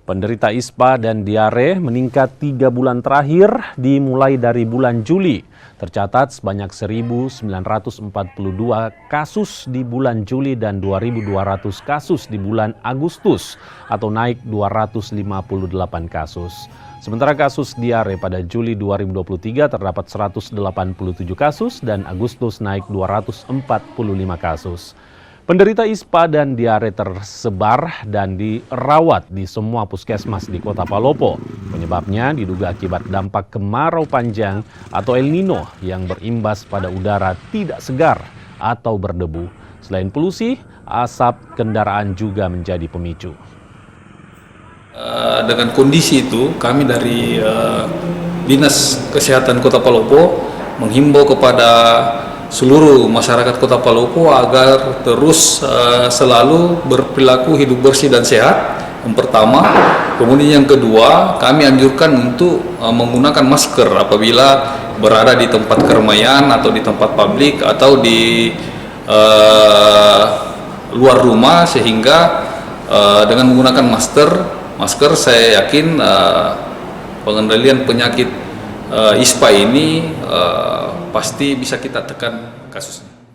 Penderita ISPA dan diare meningkat 3 bulan terakhir dimulai dari bulan Juli. Tercatat sebanyak 1.942 kasus di bulan Juli dan 2.200 kasus di bulan Agustus atau naik 258 kasus. Sementara kasus diare pada Juli 2023 terdapat 187 kasus dan Agustus naik 245 kasus. Penderita ISPA dan diare tersebar dan dirawat di semua puskesmas di Kota Palopo. Penyebabnya diduga akibat dampak kemarau panjang atau El Nino yang berimbas pada udara tidak segar atau berdebu. Selain polusi, asap kendaraan juga menjadi pemicu. Dengan kondisi itu, kami dari Dinas Kesehatan Kota Palopo menghimbau kepada seluruh masyarakat Kota Palopo agar terus selalu berperilaku hidup bersih dan sehat. Yang pertama, kemudian yang kedua, kami anjurkan untuk menggunakan masker apabila berada di tempat keramaian atau di tempat publik atau di luar rumah, sehingga dengan menggunakan masker saya yakin pengendalian penyakit ISPA ini pasti bisa kita tekan kasusnya.